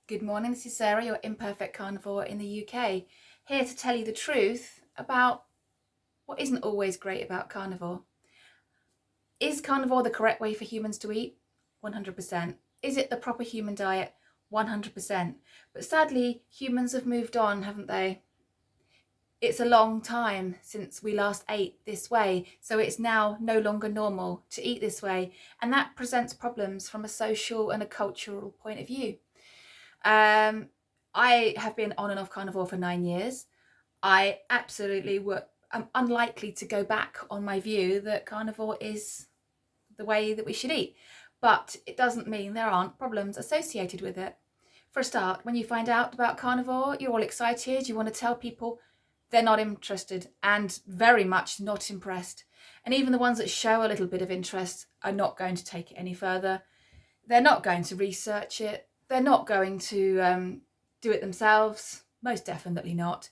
Good morning, this is Sarah, your imperfect carnivore in the UK, here to tell you the truth about what isn't always great about carnivore. Is carnivore the correct way for humans to eat? 100%. Is it the proper human diet? 100%. But sadly, humans have moved on, haven't they? It's a long time since we last ate this way, so it's now no longer normal to eat this way, and that presents problems from a social and a cultural point of view. I have been on and off carnivore for 9 years. I absolutely am unlikely to go back on my view that carnivore is the way that we should eat. But it doesn't mean there aren't problems associated with it. For a start, when you find out about carnivore, you're all excited. You want to tell people. They're not interested and very much not impressed. And even the ones that show a little bit of interest are not going to take it any further. They're not going to research it. They're not going to do it themselves. Most definitely not.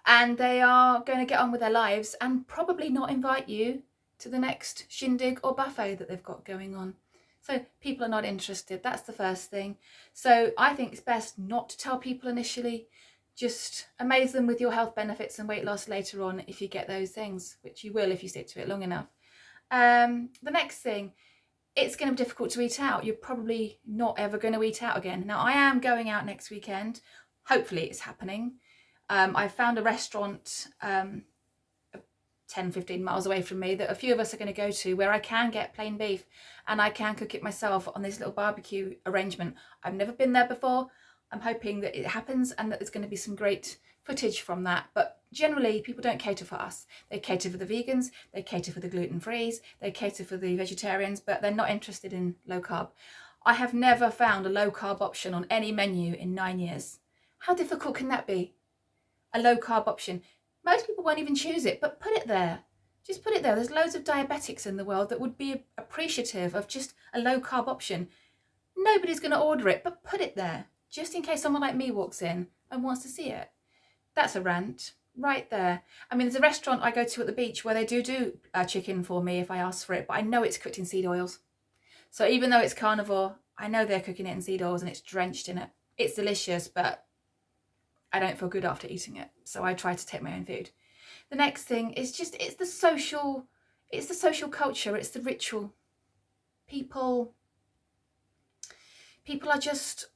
And they are going to get on with their lives and probably not invite you to the next shindig or buffet that they've got going on. So people are not interested. That's the first thing. So I think it's best not to tell people initially. Just amaze them with your health benefits and weight loss later on if you get those things, which you will if you stick to it long enough. The next thing, it's going to be difficult to eat out. You're probably not ever going to eat out again. Now, I am going out next weekend. Hopefully it's happening. I found a restaurant 10-15 miles away from me that a few of us are going to go to where I can get plain beef and I can cook it myself on this little barbecue arrangement. I've never been there before. I'm hoping that it happens and that there's going to be some great footage from that. But generally, people don't cater for us. They cater for the vegans, they cater for the gluten-frees, they cater for the vegetarians, but they're not interested in low carb. I have never found a low carb option on any menu in 9 years. How difficult can that be? A low carb option. Most people won't even choose it, but put it there. Just put it there. There's loads of diabetics in the world that would be appreciative of just a low carb option. Nobody's going to order it, but put it there, just in case someone like me walks in and wants to see it. That's a rant right there. I mean, there's a restaurant I go to at the beach where they do chicken for me if I ask for it, but I know it's cooked in seed oils. So even though it's carnivore, I know they're cooking it in seed oils and it's drenched in it. It's delicious, but I don't feel good after eating it. So I try to take my own food. The next thing is just, it's the social culture, it's the ritual. People are just,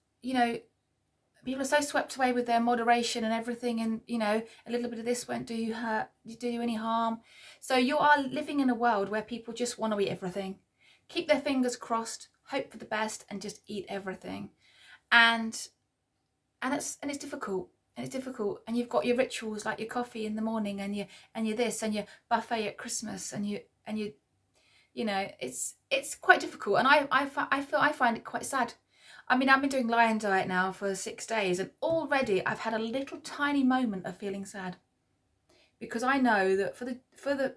people are so swept away with their moderation and everything, and a little bit of this won't do you any harm. So you are living in a world where people just want to eat everything, keep their fingers crossed, hope for the best, and just eat everything. And it's difficult. And it's difficult. And you've got your rituals like your coffee in the morning and your this and your buffet at Christmas and it's quite difficult. And I find it quite sad. I mean, I've been doing Lion Diet now for 6 days, and already I've had a little tiny moment of feeling sad, because I know that for the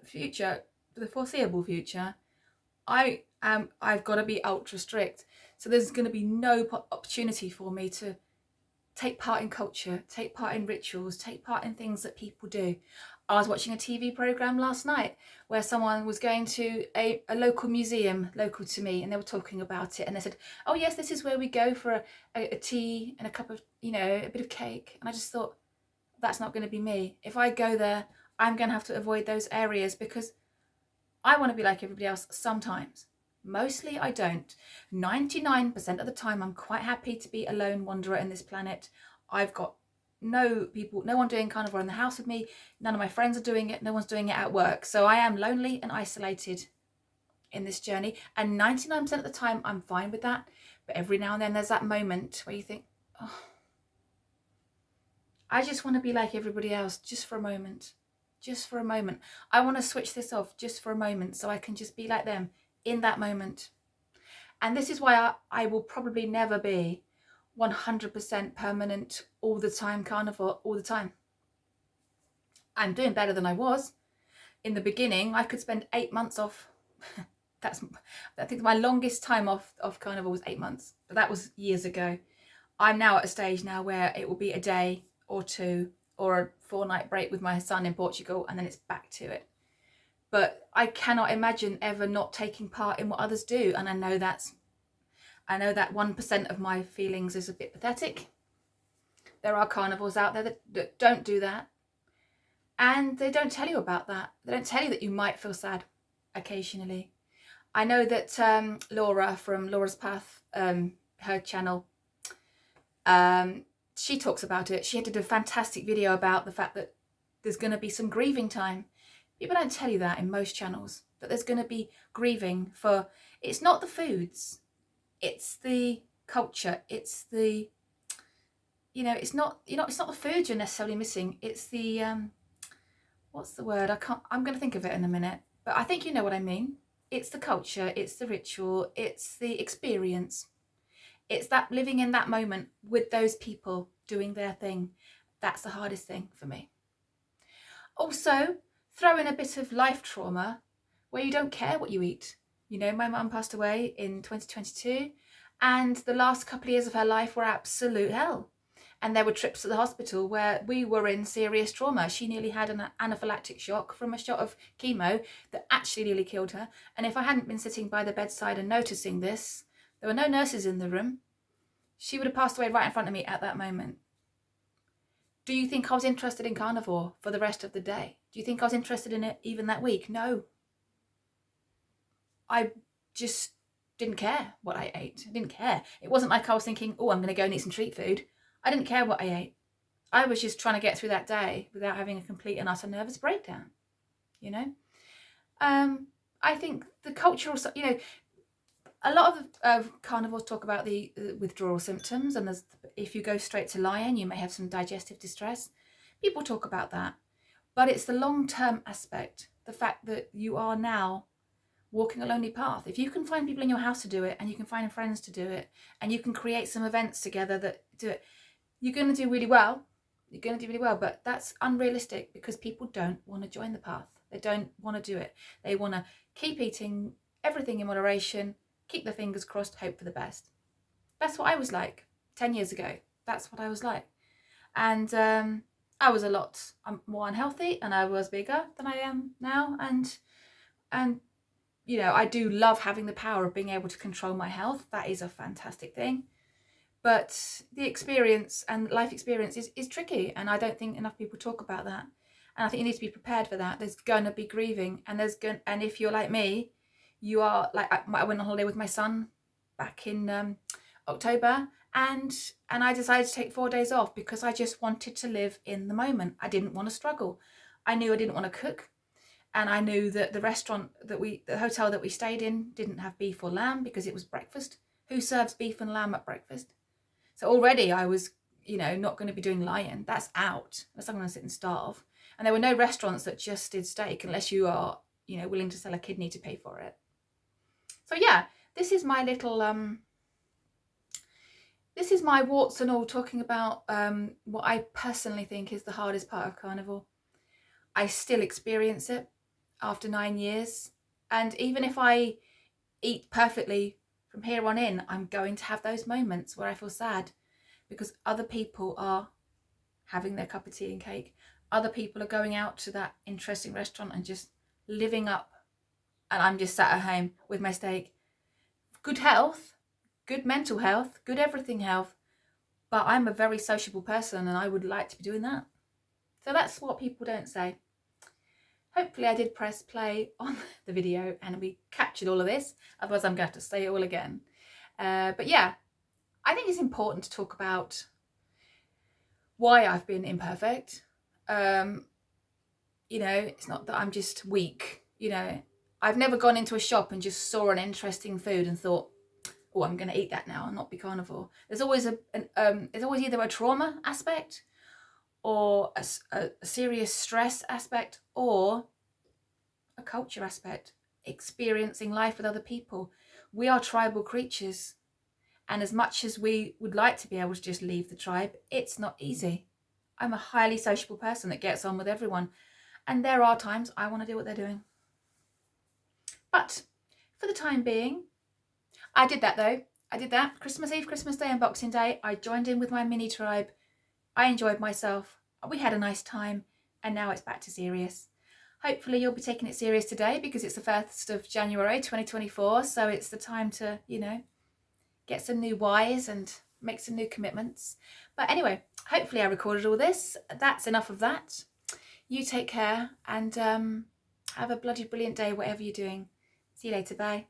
future, for the foreseeable future, I've got to be ultra strict. So there's going to be no opportunity for me to take part in culture, take part in rituals, take part in things that people do. I was watching a TV program last night where someone was going to a local museum local to me, and they were talking about it, and they said, oh yes, this is where we go for a tea and a cup of, a bit of cake. And I just thought, that's not going to be me. If I go there, I'm going to have to avoid those areas, because I want to be like everybody else sometimes. Mostly I don't. 99% of the time I'm quite happy to be a lone wanderer in this planet. I've got no one doing carnivore in the house with me. None of my friends are doing it. No one's doing it at work. So I am lonely and isolated in this journey. And 99% of the time I'm fine with that. But every now and then there's that moment where you think, oh, I just want to be like everybody else just for a moment. Just for a moment. I want to switch this off just for a moment so I can just be like them in that moment. And this is why I will probably never be 100% permanent all the time carnivore all the time. I'm doing better than I was. In the beginning, I could spend 8 months off. I think my longest time off carnivore was 8 months, but that was years ago. I'm now at a stage now where it will be a day or two or a 4-night break with my son in Portugal, and then it's back to it. But I cannot imagine ever not taking part in what others do. And I know I know that 1% of my feelings is a bit pathetic. There are carnivores out there that don't do that. And they don't tell you about that. They don't tell you that you might feel sad occasionally. I know that Laura from Laura's Path, her channel, she talks about it. She had to do a fantastic video about the fact that there's going to be some grieving time. People don't tell you that in most channels, that there's going to be grieving for, it's not the foods, it's the culture, it's the, you know, it's not the food you're necessarily missing, it's the, what's the word? I'm going to think of it in a minute, but I think you know what I mean. It's the culture, it's the ritual, it's the experience. It's that living in that moment with those people doing their thing. That's the hardest thing for me. Also, throw in a bit of life trauma where you don't care what you eat. You know, my mum passed away in 2022 and the last couple of years of her life were absolute hell. And there were trips to the hospital where we were in serious trauma. She nearly had an anaphylactic shock from a shot of chemo that actually nearly killed her. And if I hadn't been sitting by the bedside and noticing this, there were no nurses in the room, she would have passed away right in front of me at that moment. Do you think I was interested in carnivore for the rest of the day? Do you think I was interested in it even that week? No. I just didn't care what I ate. I didn't care. It wasn't like I was thinking, oh, I'm going to go and eat some street food. I didn't care what I ate. I was just trying to get through that day without having a complete and utter nervous breakdown, you know? I think the cultural, you know, a lot of carnivores talk about the withdrawal symptoms, and if you go straight to lion, you may have some digestive distress. People talk about that, but it's the long-term aspect, the fact that you are now walking a lonely path. If you can find people in your house to do it, and you can find friends to do it, and you can create some events together that do it, you're going to do really well. You're going to do really well, but that's unrealistic because people don't want to join the path. They don't want to do it. They want to keep eating everything in moderation, keep their fingers crossed, hope for the best. That's what I was like 10 years ago. That's what I was like. And I was a lot more unhealthy and I was bigger than I am now. And you know, I do love having the power of being able to control my health. That is a fantastic thing. But the experience and life experience is tricky. And I don't think enough people talk about that. And I think you need to be prepared for that. There's going to be grieving. And if you're like me, you are like, I went on holiday with my son back in October, and I decided to take 4 days off because I just wanted to live in the moment. I didn't want to struggle. I knew I didn't want to cook, and I knew that the hotel that we stayed in didn't have beef or lamb because it was breakfast. Who serves beef and lamb at breakfast? So already I was, you know, not going to be doing lion. That's out. Unless I'm going to sit and starve. And there were no restaurants that just did steak unless you are, you know, willing to sell a kidney to pay for it. So yeah, this is my little, this is my warts and all talking about what I personally think is the hardest part of carnivore. I still experience it after 9 years. And even if I eat perfectly from here on in, I'm going to have those moments where I feel sad because other people are having their cup of tea and cake. Other people are going out to that interesting restaurant and just living up. And I'm just sat at home with my steak. Good health, good mental health, good everything health. But I'm a very sociable person and I would like to be doing that. So that's what people don't say. Hopefully I did press play on the video and we captured all of this. Otherwise I'm going to have to say it all again. But yeah, I think it's important to talk about why I've been imperfect. You know, it's not that I'm just weak, you know. I've never gone into a shop and just saw an interesting food and thought, oh, I'm going to eat that now and not be carnivore. There's always there's always either a trauma aspect or a serious stress aspect or a culture aspect, experiencing life with other people. We are tribal creatures. And as much as we would like to be able to just leave the tribe, it's not easy. I'm a highly sociable person that gets on with everyone. And there are times I want to do what they're doing. But for the time being, I did that though. I did that Christmas Eve, Christmas Day and Boxing Day. I joined in with my mini tribe. I enjoyed myself. We had a nice time. And now it's back to serious. Hopefully you'll be taking it serious today because it's the 1st of January 2024. So it's the time to, you know, get some new whys and make some new commitments. But anyway, hopefully I recorded all this. That's enough of that. You take care and have a bloody brilliant day, whatever you're doing. See you later. Bye.